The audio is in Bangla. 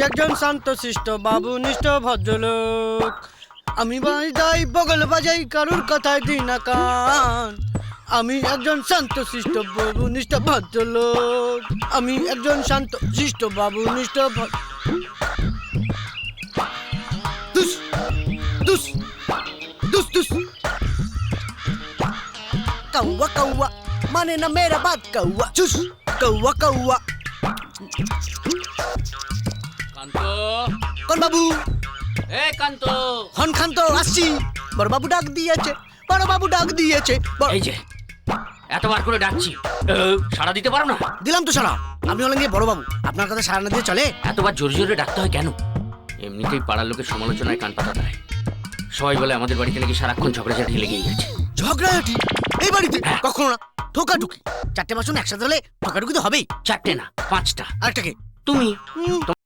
একজন শান্তশিষ্ট বাবুনিষ্ঠ ভদ্রলোক। আমি বাজাই বগল বাজাই কারুর কথায় দিই না কান। আমি একজন শান্তশিষ্ট বাবুনিষ্ঠ ভদ্রলোক। আমি একজন শান্তশিষ্ট বাবুনিষ্ঠ দুস দুস দুস দুস कौवा कौवा माने ना मेरा बात कौवा चुस कौवा कौवा কান্ত কোন বাবু? এ কান্ত হন খান তো আসছি। বড় বাবু ডাক দিয়েছে, বড় বাবু ডাক দিয়েছে। এই যে এতবার করে ডাকছি, সাড়া দিতে পারো না? দিলাম তো সারা। আপনি হলেন গিয়ে বড় বাবু, আপনার কথা সারা না দিয়ে চলে? এতবার জোরে জোরে ডাকতে হয় কেন? এমনিতেই পাড়ার লোকের সমালোচনায় কান পাতা দেয়। সবাই বলে আমাদের বাড়িতে নাকি সারাক্ষণ ঝগড়াঝাটি লেগেই গেছে। ঝগড়াঝাটি এই বাড়িতে? কখনো না। ঠোকাঠুকি, চারটে বাসন একসাথে হলে ঠোকাঠুকি তো হবেই। চারটে না, 5টা। আরেকটাকে তুমি